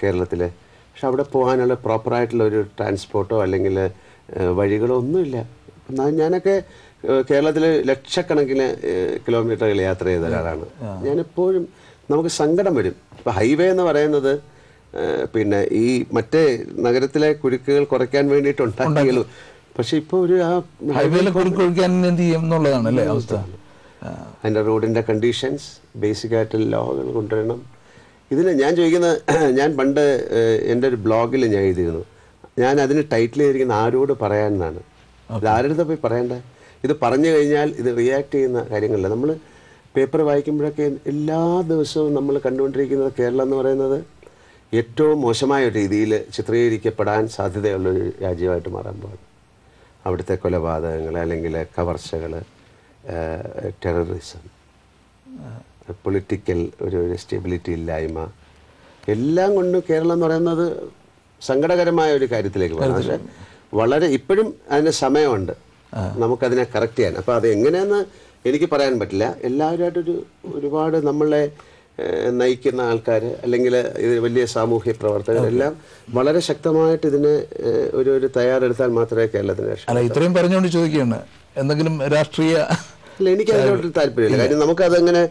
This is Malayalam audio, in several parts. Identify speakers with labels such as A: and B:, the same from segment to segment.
A: കേരളത്തിലെ. പക്ഷെ അവിടെ പോകാനുള്ള പ്രോപ്പറായിട്ടുള്ള ഒരു ട്രാൻസ്പോർട്ടോ അല്ലെങ്കിൽ വഴികളോ ഒന്നുമില്ല. ഞാനൊക്കെ കേരളത്തിൽ ലക്ഷക്കണക്കിന് കിലോമീറ്ററുകൾ യാത്ര ചെയ്ത ഒരാളാണ്. ഞാനെപ്പോഴും നമുക്ക് സങ്കടം വരും. ഇപ്പോൾ ഹൈവേ എന്ന് പറയുന്നത് പിന്നെ ഈ മറ്റേ നഗരത്തിലെ കുരുക്കുകൾ കുറയ്ക്കാൻ വേണ്ടിയിട്ടുണ്ടാക്കിയുള്ളൂ. പക്ഷെ ഇപ്പോൾ ഒരു ആ
B: ഹൈവേയിലെ കുരുക്കൊഴിക്കാൻ എന്ത് ചെയ്യും എന്നുള്ളതാണ് അല്ലേ അവസ്ഥ.
A: അതിൻ്റെ റോഡിൻ്റെ കണ്ടീഷൻസ് ബേസിക്കായിട്ട് ലോകൾ കൊണ്ടുവരണം. ഇതിന് ഞാൻ ചോദിക്കുന്നത്, ഞാൻ പണ്ട് എൻ്റെ ഒരു ബ്ലോഗിൽ ഞാൻ എഴുതിയിരുന്നു, ഞാൻ അതിന് ടൈറ്റിൽ ചെയ്തിരിക്കുന്ന ആരോട് പറയാനെന്നാണ്. ഇത് ആരുടെ പോയി പറയണ്ടേ? ഇത് പറഞ്ഞു കഴിഞ്ഞാൽ ഇത് റിയാക്ട് ചെയ്യുന്ന കാര്യങ്ങളില്ല. നമ്മൾ പേപ്പർ വായിക്കുമ്പോഴൊക്കെ എല്ലാ ദിവസവും നമ്മൾ കണ്ടുകൊണ്ടിരിക്കുന്നത് കേരളം എന്ന് പറയുന്നത് ഏറ്റവും മോശമായ രീതിയിൽ ചിത്രീകരിക്കപ്പെടാൻ സാധ്യതയുള്ളൊരു രാജ്യമായിട്ട് മാറാൻ പോകുന്നു. അവിടുത്തെ കൊലപാതകങ്ങൾ അല്ലെങ്കിൽ കവർച്ചകൾ, ടെററിസം, പൊളിറ്റിക്കൽ ഒരു സ്റ്റെബിലിറ്റി ഇല്ലായ്മ, എല്ലാം കൊണ്ടും കേരളം എന്ന് പറയുന്നത് സങ്കടകരമായ ഒരു കാര്യത്തിലേക്ക് പോകുന്നത്. പക്ഷേ വളരെ ഇപ്പോഴും അതിന് സമയമുണ്ട് നമുക്കതിനെ കറക്റ്റ് ചെയ്യാൻ. അപ്പോൾ അത് എങ്ങനെയെന്ന് എനിക്ക് പറയാൻ പറ്റില്ല. എല്ലാവരുമായിട്ടൊരു ഒരുപാട് നമ്മളെ നയിക്കുന്ന ആൾക്കാർ അല്ലെങ്കിൽ ഇത് വലിയ സാമൂഹ്യ പ്രവർത്തകരെല്ലാം വളരെ ശക്തമായിട്ട് ഇതിന് ഒരു തയ്യാറെടുത്താൽ മാത്രമേ കേരളത്തിന് രക്ഷ.
B: അല്ല, ഇത്രയും പറഞ്ഞുകൊണ്ട് ചോദിക്കുകയാണ്, എന്തെങ്കിലും രാഷ്ട്രീയ
A: അല്ല, എനിക്ക് അതിനോട്ട് താല്പര്യമില്ല. കാര്യം നമുക്കതങ്ങനെ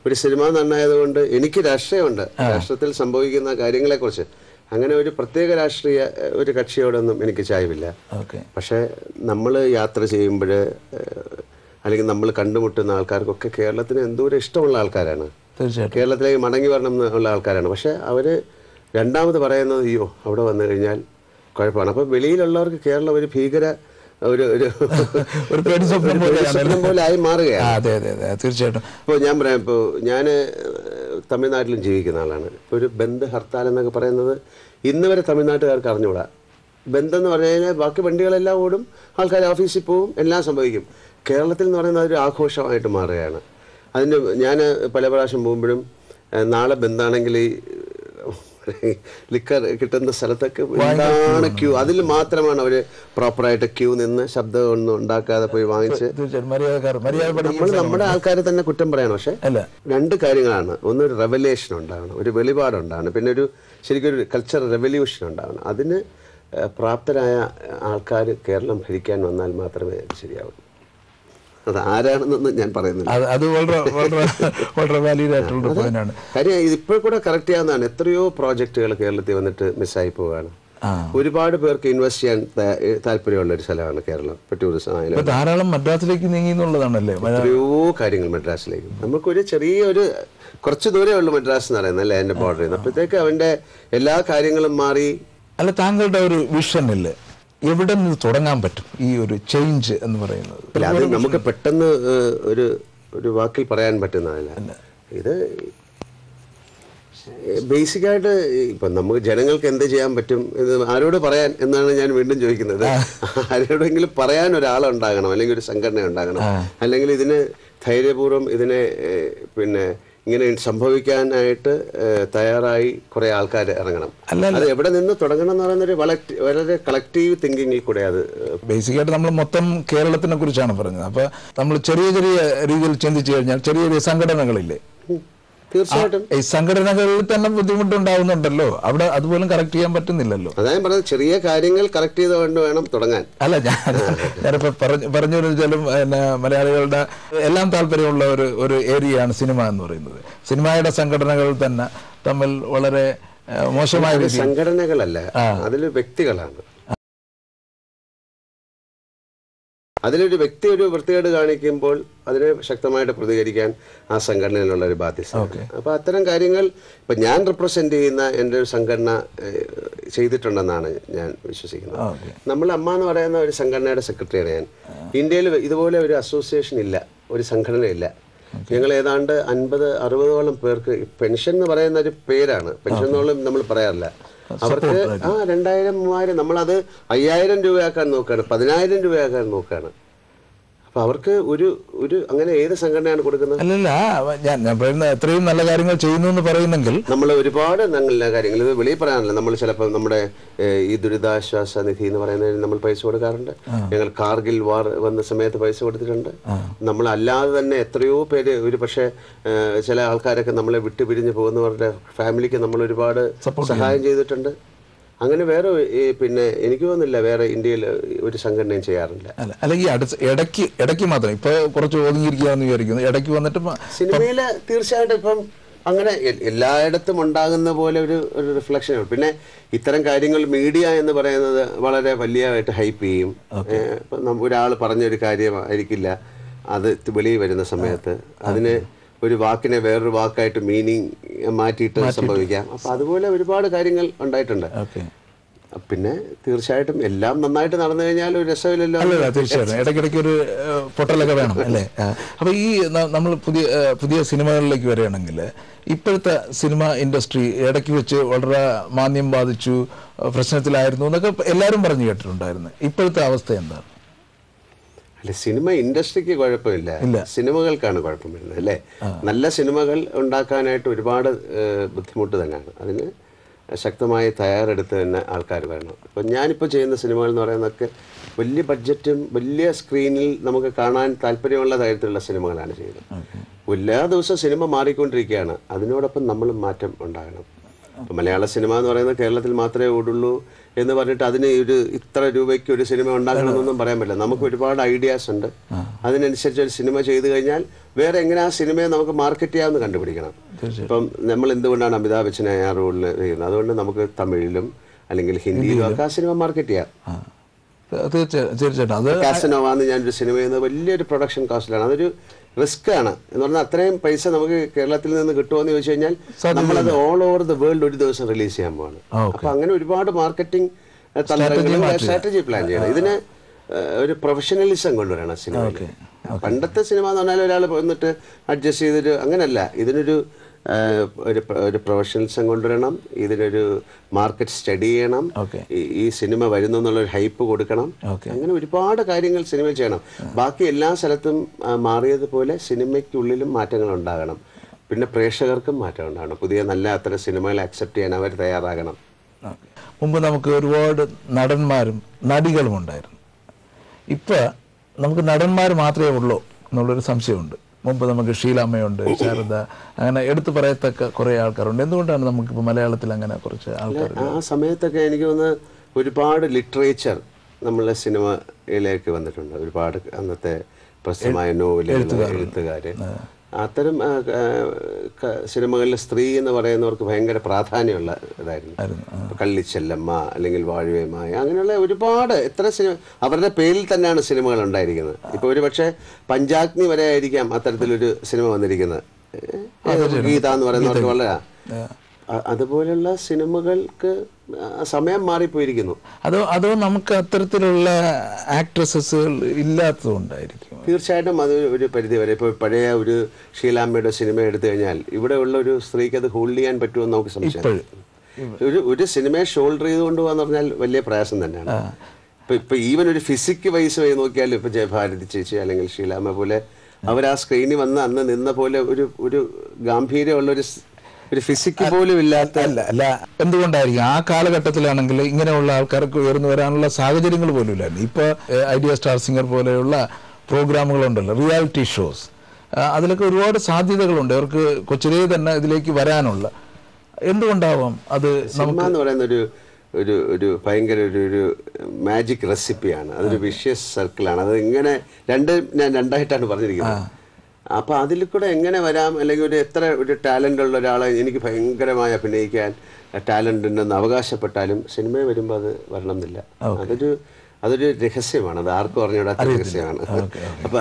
A: ഒരു സിനിമ നന്നായതുകൊണ്ട് എനിക്ക് രാഷ്ട്രീയമുണ്ട്. രാഷ്ട്രത്തിൽ സംഭവിക്കുന്ന കാര്യങ്ങളെക്കുറിച്ച് അങ്ങനെ ഒരു പ്രത്യേക രാഷ്ട്രീയ ഒരു കക്ഷിയോടൊന്നും എനിക്ക് ചായവില്ല. പക്ഷേ നമ്മൾ യാത്ര ചെയ്യുമ്പോൾ അല്ലെങ്കിൽ നമ്മൾ കണ്ടുമുട്ടുന്ന ആൾക്കാർക്കൊക്കെ കേരളത്തിന് എന്തോരം ഇഷ്ടമുള്ള ആൾക്കാരാണ്.
B: തീർച്ചയായിട്ടും
A: കേരളത്തിലേക്ക് മടങ്ങി വരണം എന്നുള്ള ആൾക്കാരാണ്. പക്ഷേ അവർ രണ്ടാമത് പറയുന്നത് അയ്യോ അവിടെ വന്നു കഴിഞ്ഞാൽ കുഴപ്പമാണ്. അപ്പോൾ വെളിയിലുള്ളവർക്ക് കേരളം ഒരു ഭീകര സ്വപ്നം പോലെ ആയി മാറുകയാണ്.
B: തീർച്ചയായിട്ടും.
A: ഇപ്പോൾ ഞാൻ പറയാം, ഇപ്പോൾ ഞാൻ തമിഴ്നാട്ടിലും ജീവിക്കുന്ന ആളാണ്. ഇപ്പോൾ ഒരു ബന്ദ് ഹർത്താൽ എന്നൊക്കെ പറയുന്നത് ഇന്ന് വരെ തമിഴ്നാട്ടുകാർക്ക് അറിഞ്ഞുകൂടാ. ബന്ദ് എന്ന് പറഞ്ഞു കഴിഞ്ഞാൽ ബാക്കി വണ്ടികളെല്ലാം ഓടും, ആൾക്കാർ ഓഫീസിൽ പോവും, എല്ലാം സംഭവിക്കും. കേരളത്തിൽ എന്ന് പറയുന്നത് ഒരു ആഘോഷമായിട്ട് മാറുകയാണ്. അതിന് ഞാൻ പല പ്രാവശ്യം പോകുമ്പോഴും നാളെ ബന്ധാണെങ്കിൽ ഈ ലിക്കർ കിട്ടുന്ന സ്ഥലത്തൊക്കെ എന്താണ് ക്യൂ, അതിൽ മാത്രമാണ് അവർ പ്രോപ്പറായിട്ട് ക്യൂ നിന്ന് ശബ്ദമൊന്നും ഉണ്ടാക്കാതെ പോയി വാങ്ങിച്ച്. നമ്മൾ നമ്മുടെ ആൾക്കാരെ തന്നെ കുറ്റം പറയണം. പക്ഷെ രണ്ട് കാര്യങ്ങളാണ്. ഒന്ന്, ഒരു റെവലേഷൻ ഉണ്ടാകണം, ഒരു വെളിപാടുണ്ടാകണം. പിന്നെ ഒരു ശരിക്കും ഒരു കൾച്ചറൽ റെവല്യൂഷൻ ഉണ്ടാകണം. അതിന് പ്രാപ്തരായ ആൾക്കാർ കേരളം ഭരിക്കാൻ വന്നാൽ മാത്രമേ അത് ശരിയാവൂ. അത് ആരാണെന്നൊന്നും ഞാൻ പറയുന്നില്ല.
B: അത് വളരെ വാലിഡ് ആയിട്ടുള്ള പോയിന്റാണ്.
A: കാര്യം ഇതിപ്പോൾ കൂടെ കറക്റ്റ് ചെയ്യാവുന്നതാണ്. എത്രയോ പ്രോജക്റ്റുകൾ കേരളത്തിൽ വന്നിട്ട് മിസ്സായി പോവുകയാണ്. ഒരുപാട് പേർക്ക് ഇൻവെസ്റ്റ് ചെയ്യാൻ താല്പര്യമുള്ള ഒരു സ്ഥലമാണ് കേരളം. ഇപ്പോൾ ടൂറിസം ആയാലും
B: ധാരാളം മദ്രാസിലേക്ക് നീങ്ങി എന്നുള്ളതാണല്ലേ.
A: എത്രയോ കാര്യങ്ങൾ മദ്രാസിലേക്ക്. നമുക്കൊരു ചെറിയൊരു കുറച്ച് ദൂരമേ ഉള്ളൂ മദ്രാസ് എന്ന് പറയുന്നത് അല്ലേ, എൻ്റെ ബോർഡറിൽ നിന്ന്. അപ്പോഴത്തേക്ക് അവൻ്റെ എല്ലാ കാര്യങ്ങളും മാറി.
B: അല്ല, താങ്കളുടെ ഒരു വിഷനില്ലേ എവിടെ നിന്ന് തുടങ്ങാൻ പറ്റും ഈ ഒരു ചേഞ്ച് എന്ന് പറയുന്നത്?
A: അത് നമുക്ക് പെട്ടെന്ന് ഒരു വാക്കിൽ പറയാൻ പറ്റുന്നതല്ല. ഇത് ബേസിക്കായിട്ട് ഇപ്പം നമുക്ക് ജനങ്ങൾക്ക് എന്ത് ചെയ്യാൻ പറ്റും ഇത് ആരോട് പറയാൻ എന്നാണ് ഞാൻ വീണ്ടും ചോദിക്കുന്നത്. ആരോടെങ്കിലും പറയാൻ ഒരാളുണ്ടാകണം, അല്ലെങ്കിൽ ഒരു സംഘടന ഉണ്ടാകണം, അല്ലെങ്കിൽ ഇതിന് ധൈര്യപൂർവ്വം ഇതിനെ പിന്നെ ഇങ്ങനെ സംഭവിക്കാനായിട്ട് തയ്യാറായി കുറെ ആൾക്കാർ ഇറങ്ങണം. അത് എവിടെ നിന്ന് തുടങ്ങണം എന്ന് പറയുന്നൊരു വളരെ കളക്റ്റീവ് തിങ്കിങ്ങിൽ കൂടെ അത്
B: ബേസിക്കായിട്ട് നമ്മൾ മൊത്തം കേരളത്തിനെ കുറിച്ചാണ് പറഞ്ഞത്. അപ്പൊ നമ്മൾ ചെറിയ ചെറിയ രീതിയിൽ ചിന്തിച്ചു കഴിഞ്ഞാൽ ചെറിയ ചെറിയ സംഘടനകളില്ലേ,
A: തീർച്ചയായിട്ടും
B: ഈ സംഘടനകളിൽ തന്നെ ബുദ്ധിമുട്ടുണ്ടാവുന്നുണ്ടല്ലോ. അവിടെ അതുപോലും കറക്റ്റ് ചെയ്യാൻ പറ്റുന്നില്ലല്ലോ.
A: അതായത് പറഞ്ഞത് ചെറിയ കാര്യങ്ങൾ കറക്റ്റ് ചെയ്തുകൊണ്ട് വേണം തുടങ്ങാൻ.
B: അല്ല, ഞാനിപ്പോ പറഞ്ഞു വെച്ചാലും മലയാളികളുടെ എല്ലാം താല്പര്യമുള്ള ഒരു ഏരിയയാണ് സിനിമ എന്ന് പറയുന്നത്. സിനിമയുടെ സംഘടനകൾ തന്നെ തമ്മിൽ വളരെ മോശമായ
A: സംഘടനകളല്ല, അതിൽ വ്യക്തികളാണ്. അതിലൊരു വ്യക്തി ഒരു വൃത്തികേട് കാണിക്കുമ്പോൾ അതിനെ ശക്തമായിട്ട് പ്രതികരിക്കാൻ ആ സംഘടനയിലുള്ള ഒരു ബാധ്യത. അപ്പോൾ അത്തരം കാര്യങ്ങൾ ഇപ്പം ഞാൻ റെപ്രസെൻ്റ് ചെയ്യുന്ന എൻ്റെ ഒരു സംഘടന ചെയ്തിട്ടുണ്ടെന്നാണ് ഞാൻ വിശ്വസിക്കുന്നത്. നമ്മൾ അമ്മ എന്ന് പറയുന്ന ഒരു സംഘടനയുടെ സെക്രട്ടറിയാണ് ഞാൻ. ഇന്ത്യയിൽ ഇതുപോലെ ഒരു അസോസിയേഷൻ ഇല്ല, ഒരു സംഘടനയില്ല. ഞങ്ങൾ ഏതാണ്ട് 50-60ഓളം പേർക്ക് പെൻഷൻ എന്ന് പറയുന്ന ഒരു പേരാണ്. പെൻഷൻ എന്നോളം നമ്മൾ പറയാറില്ല. അവർക്ക് 2000-3000 നമ്മളത് 5000 രൂപയാക്കാൻ നോക്കുകയാണ്, 10,000 രൂപയാക്കാൻ നോക്കുകയാണ്. അപ്പോൾ അവർക്ക് ഒരു അങ്ങനെ ഏത് സംഘടനയാണ് കൊടുക്കുന്നത്?
B: അല്ലല്ല, ഞാൻ പറയുന്ന എത്രയും നല്ല കാര്യങ്ങൾ ചെയ്യുന്നു എന്ന് പറയുന്നെങ്കിൽ
A: നമ്മൾ ഒരുപാട് നല്ല കാര്യങ്ങൾ ഇത് വെളിയിൽ പറയാനല്ല. നമ്മൾ ചിലപ്പോൾ നമ്മുടെ ഈ ദുരിതാശ്വാസ നിധി എന്ന് പറയുന്നതിന് നമ്മൾ പൈസ കൊടുക്കാറുണ്ട്. ഞങ്ങൾ കാർഗിൽ വാർ വന്ന സമയത്ത് പൈസ കൊടുത്തിട്ടുണ്ട്. നമ്മൾ അല്ലാതെ തന്നെ എത്രയോ പേര്, ഒരു പക്ഷേ ചില ആൾക്കാരൊക്കെ നമ്മളെ വിട്ടുപിരിഞ്ഞ് പോകുന്നവരുടെ ഫാമിലിക്ക് നമ്മൾ ഒരുപാട് സഹായം ചെയ്തിട്ടുണ്ട്. അങ്ങനെ വേറെ പിന്നെ എനിക്ക് തോന്നുന്നില്ല വേറെ ഇന്ത്യയിൽ ഒരു സംഘടനയും ചെയ്യാറില്ല.
B: അല്ലെങ്കിൽ ഇടയ്ക്ക് മാത്രം ഇപ്പൊ കുറച്ച് ഒതുങ്ങിയിരിക്കുകയെന്ന് വിചാരിക്കുന്നു. ഇടയ്ക്ക് വന്നിട്ട്
A: സിനിമയില് തീർച്ചയായിട്ടും ഇപ്പം അങ്ങനെ എല്ലായിടത്തും ഉണ്ടാകുന്ന പോലെ ഒരു റിഫ്ലക്ഷൻ. പിന്നെ ഇത്തരം കാര്യങ്ങൾ മീഡിയ എന്ന് പറയുന്നത് വളരെ വലിയതായിട്ട് ഹൈപ്പ് ചെയ്യും. ഇപ്പം ഒരാൾ പറഞ്ഞൊരു കാര്യം ആയിരിക്കില്ല, അത് വെളിയിൽ വരുന്ന സമയത്ത് അതിന് ഒരു വാക്കിനെ വേറൊരു വാക്കായിട്ട് മീനിങ് മാറ്റിയിട്ട് സംഭവിക്കാം. അപ്പം അതുപോലെ ഒരുപാട് കാര്യങ്ങൾ ഉണ്ടായിട്ടുണ്ട്. പിന്നെ തീർച്ചയായിട്ടും എല്ലാം നന്നായിട്ട് നടന്നു കഴിഞ്ഞാൽ ഒരു രസമില്ലല്ലോ.
B: അല്ല, തീർച്ചയായിട്ടും ഇടയ്ക്കിടയ്ക്ക് ഒരു പൊട്ടലൊക്കെ വേണം അല്ലേ? അപ്പോൾ ഈ നമ്മൾ പുതിയ സിനിമകളിലേക്ക് വരികയാണെങ്കിൽ ഇപ്പോഴത്തെ സിനിമ ഇൻഡസ്ട്രി ഇടയ്ക്ക് വെച്ച് വളരെ മാന്ദ്യം ബാധിച്ചു, പ്രശ്നത്തിലായിരുന്നു എന്നൊക്കെ എല്ലാവരും പറഞ്ഞു കേട്ടിട്ടുണ്ടായിരുന്നു. ഇപ്പോഴത്തെ അവസ്ഥ എന്താണ്?
A: അല്ല, സിനിമ ഇൻഡസ്ട്രിക്ക് കുഴപ്പമില്ല, സിനിമകൾക്കാണ് കുഴപ്പം വരുന്നത് അല്ലേ? നല്ല സിനിമകൾ ഉണ്ടാക്കാനായിട്ട് ഒരുപാട് ബുദ്ധിമുട്ട് തന്നെയാണ്. അതിന് ശക്തമായി തയ്യാറെടുത്ത് തന്നെ ആൾക്കാർ വരണം. ഇപ്പം ഞാനിപ്പോൾ ചെയ്യുന്ന സിനിമകൾ എന്ന് പറയുന്നതൊക്കെ വലിയ ബഡ്ജറ്റും വലിയ സ്ക്രീനിൽ നമുക്ക് കാണാൻ താല്പര്യമുള്ള തരത്തിലുള്ള സിനിമകളാണ് ചെയ്യുന്നത്. എല്ലാ ദിവസവും സിനിമ മാറിക്കൊണ്ടിരിക്കുകയാണ്. അതിനോടൊപ്പം നമ്മളും മാറ്റം ഉണ്ടാകണം. ഇപ്പം മലയാള സിനിമ എന്ന് പറയുന്നത് കേരളത്തിൽ മാത്രമേ ഓടുള്ളൂ എന്ന് പറഞ്ഞിട്ട് അതിന് ഇത്ര രൂപയ്ക്ക് ഒരു സിനിമ ഉണ്ടാക്കണമെന്നൊന്നും പറയാൻ പറ്റില്ല. നമുക്ക് ഒരുപാട് ഐഡിയാസ് ഉണ്ട്. അതിനനുസരിച്ച് ഒരു സിനിമ ചെയ്തു കഴിഞ്ഞാൽ വേറെ എങ്ങനെ ആ സിനിമയെ നമുക്ക് മാർക്കറ്റ് ചെയ്യാമെന്ന് കണ്ടുപിടിക്കണം. ഇപ്പം നമ്മൾ എന്തുകൊണ്ടാണ് അമിതാഭ് ബച്ചനെ ആ റോളിൽ ചെയ്യുന്നത്? അതുകൊണ്ട് നമുക്ക് തമിഴിലും അല്ലെങ്കിൽ ഹിന്ദിയിലും ഒക്കെ ആ സിനിമ മാർക്കറ്റ് ചെയ്യാം.
B: തീർച്ചയായിട്ടും അത്
A: കാസനോവാന്ന് ഞാനൊരു സിനിമ ചെയ്യുന്നത് വലിയൊരു പ്രൊഡക്ഷൻ കോസ്റ്റിലാണ്. അതൊരു റിസ്ക് ആണ് എന്ന് പറഞ്ഞാൽ അത്രയും പൈസ നമുക്ക് കേരളത്തിൽ നിന്ന് കിട്ടുമോയെന്ന് ചോദിച്ചു കഴിഞ്ഞാൽ നമ്മളത് ഓൾ ഓവർ ദ വേൾഡ് ഒരു ദിവസം റിലീസ് ചെയ്യാൻ പോവാണ്. അപ്പം അങ്ങനെ ഒരുപാട് മാർക്കറ്റിംഗ് തന്ത്രങ്ങളും സ്ട്രാറ്റജി പ്ലാൻ ചെയ്യണം. ഇതിന് ഒരു പ്രൊഫഷണലിസം കൊണ്ടുവരണം സിനിമയിൽ. പണ്ടത്തെ സിനിമ എന്ന് പറഞ്ഞാൽ ഒരാൾ വന്നിട്ട് അഡ്ജസ്റ്റ് ചെയ്തിട്ട് അങ്ങനെയല്ല. ഇതിനൊരു ഒരു പ്രൊഫഷണലിസം കൊണ്ടുവരണം. ഇതിനൊരു മാർക്കറ്റ് സ്റ്റഡി ചെയ്യണം. ഈ സിനിമ വരുന്നു എന്നുള്ളൊരു ഹൈപ്പ് കൊടുക്കണം. അങ്ങനെ ഒരുപാട് കാര്യങ്ങൾ സിനിമയിൽ ചെയ്യണം. ബാക്കി എല്ലാ സ്ഥലത്തും മാറിയതുപോലെ സിനിമയ്ക്കുള്ളിലും മാറ്റങ്ങൾ ഉണ്ടാകണം. പിന്നെ പ്രേക്ഷകർക്കും മാറ്റം ഉണ്ടാകണം. പുതിയ നല്ല അത്തരം സിനിമകൾ അക്സെപ്റ്റ് ചെയ്യാൻ അവർ തയ്യാറാകണം.
B: മുമ്പ് നമുക്ക് ഒരുപാട് നടന്മാരും നടികളും ഉണ്ടായിരുന്നു. ഇപ്പം നമുക്ക് നടന്മാർ മാത്രമേ ഉള്ളൂ എന്നുള്ളൊരു സംശയമുണ്ട്. മുമ്പ് നമുക്ക് ഷീലാമ്മയുണ്ട്, ശാരദ, അങ്ങനെ എടുത്തു പറയത്തക്ക കുറേ ആൾക്കാരുണ്ട്. എന്തുകൊണ്ടാണ് നമുക്കിപ്പോൾ മലയാളത്തിൽ അങ്ങനെ കുറച്ച് ആൾക്കാർ?
A: ആ സമയത്തൊക്കെ എനിക്ക് തോന്നുന്നു ഒരുപാട് ലിറ്ററേച്ചർ നമ്മളെ സിനിമയിലേക്ക് വന്നിട്ടുണ്ട്. ഒരുപാട് അന്നത്തെ പ്രസിദ്ധമായ നോവലുകൾ, എഴുത്തുകാർ. അത്തരം സിനിമകളിൽ സ്ത്രീ എന്ന് പറയുന്നവർക്ക് ഭയങ്കര പ്രാധാന്യമുള്ള ഇതായിരുന്നു. കള്ളിച്ചെല്ലമ്മ അല്ലെങ്കിൽ വാഴവേമായ അങ്ങനെയുള്ള ഒരുപാട് എത്ര സിനിമ അവരുടെ പേരിൽ തന്നെയാണ് സിനിമകൾ ഉണ്ടായിരിക്കുന്നത്. ഇപ്പോൾ ഒരു പക്ഷേ പഞ്ചാഗ്നി വരെ ആയിരിക്കാം അത്തരത്തിലൊരു സിനിമ വന്നിരിക്കുന്നത്. ഗീത എന്ന് പറയുന്നവർക്ക് വളരെ അതുപോലെയുള്ള സിനിമകൾക്ക് സമയം മാറിപ്പോയിരിക്കുന്നു.
B: അതോ നമുക്ക് അത്തരത്തിലുള്ള ആക്ട്രസസുകൾ ഇല്ലാത്തതുകൊണ്ടായിരിക്കും?
A: തീർച്ചയായിട്ടും അത് ഒരു പരിധി വരെ. ഇപ്പോൾ പഴയ ഒരു ഷീലാമ്മയുടെ സിനിമ എടുത്തു കഴിഞ്ഞാൽ ഇവിടെ ഉള്ള ഒരു സ്ത്രീക്ക് അത് ഹോൾഡ് ചെയ്യാൻ പറ്റുമെന്ന് നമുക്ക് സംശയം. ഒരു സിനിമയെ ഷോൾഡർ ചെയ്തുകൊണ്ട് പോകാന്ന് പറഞ്ഞാൽ വലിയ പ്രയാസം തന്നെയാണ്. ഇപ്പൊ ഈവൻ ഒരു ഫിസിക് വൈസ് നോക്കിയാലും ഇപ്പൊ ജയഭാരതി ചേച്ചി അല്ലെങ്കിൽ ഷീലാമ്മ പോലെ അവർ ആ സ്ക്രീനിൽ വന്ന് അന്ന് നിന്ന പോലെ ഒരു ഗാംഭീര്യമുള്ള ഒരു ഫിസിക്ക് പോലും ഇല്ലാത്ത.
B: അല്ല, എന്തുകൊണ്ടായിരിക്കും ആ കാലഘട്ടത്തിലാണെങ്കിൽ ഇങ്ങനെയുള്ള ആൾക്കാർക്ക് ഉയർന്നു വരാനുള്ള സാഹചര്യങ്ങൾ പോലും ഇല്ലായിരുന്നു. ഇപ്പോൾ ഐഡിയ സ്റ്റാർ സിംഗർ പോലെയുള്ള പ്രോഗ്രാമുകളുണ്ടല്ലോ, റിയാലിറ്റി ഷോസ്, അതിലൊക്കെ ഒരുപാട് സാധ്യതകളുണ്ട് അവർക്ക് കൊച്ചിലേ തന്നെ ഇതിലേക്ക് വരാനുള്ള. എന്തുകൊണ്ടാവാം അത്?
A: സിനിമ എന്ന് പറയുന്ന ഒരു ഭയങ്കര ഒരു മാജിക് റെസിപ്പിയാണ്. അതൊരു വിഷ്യസ് സർക്കിളാണ്. അത് ഇങ്ങനെ ഞാൻ രണ്ടായിട്ടാണ് പറഞ്ഞിരിക്കുന്നത്. അപ്പോൾ അതിൽ കൂടെ എങ്ങനെ വരാം, അല്ലെങ്കിൽ എത്ര ടാലൻ്റ് ഉള്ള ഒരാളെ എനിക്ക് ഭയങ്കരമായി അഭിനയിക്കാൻ ടാലൻ്റ് ഉണ്ടെന്ന് അവകാശപ്പെട്ടാലും സിനിമയിൽ വരുമ്പോൾ അത് വരണം എന്നില്ല. അതൊരു രഹസ്യമാണ്. അത് ആർക്കും അറിഞ്ഞൂടാത്ത രഹസ്യമാണ്. അപ്പോൾ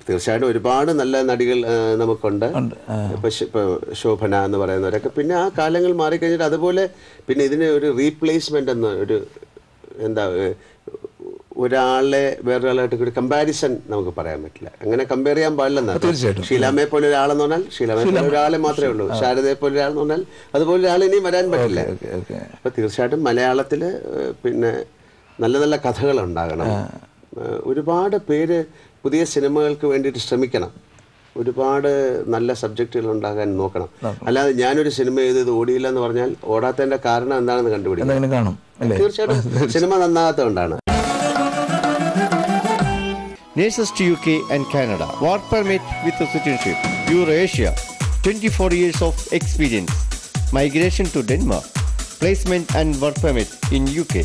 A: തീർച്ചയായിട്ടും ഒരുപാട് നല്ല നടികൾ നമുക്കുണ്ട്. ഇപ്പോൾ ശോഭന എന്ന് പറയുന്നവരൊക്കെ. പിന്നെ ആ കാലങ്ങൾ മാറിക്കഴിഞ്ഞിട്ട് അതുപോലെ പിന്നെ ഇതിന് ഒരു റീപ്ലേസ്മെൻ്റ് എന്ന എന്താ ഒരാളെ വേറൊരാളായിട്ട് ഒരു കമ്പാരിസൺ നമുക്ക് പറയാൻ പറ്റില്ല. അങ്ങനെ കമ്പയർ ചെയ്യാൻ പാടില്ലെന്നാണ്. ഷീലാമ്മയെ പോലെ ഒരാളെന്ന് പറഞ്ഞാൽ ഷീലാമ്മയെ പോലെ ഒരാളെ മാത്രമേ ഉള്ളൂ. ശാരദയെ പോലെ ഒരാളെന്ന് പറഞ്ഞാൽ അതുപോലെ ഒരാൾ ഇനിയും വരാൻ പറ്റില്ല. അപ്പോൾ തീർച്ചയായിട്ടും മലയാളത്തിൽ പിന്നെ നല്ല നല്ല കഥകളുണ്ടാകണം. ഒരുപാട് പേര് പുതിയ സിനിമകൾക്ക് വേണ്ടിയിട്ട് ശ്രമിക്കണം. ഒരുപാട് നല്ല സബ്ജക്റ്റുകൾ ഉണ്ടാകാൻ നോക്കണം. അല്ലാതെ ഞാനൊരു സിനിമ ചെയ്ത് ഇത് ഓടിയില്ല എന്ന് പറഞ്ഞാൽ ഓടാത്തതിന്റെ കാരണം എന്താണെന്ന് കണ്ടുപിടിക്കണം. തീർച്ചയായിട്ടും cinema നന്നാകാത്തതുകൊണ്ടാണ്.
C: Nurses to UK and Canada. Work permit with a citizenship. Eurasia. 24 years of experience. Migration to Denmark. Placement and work permit in UK.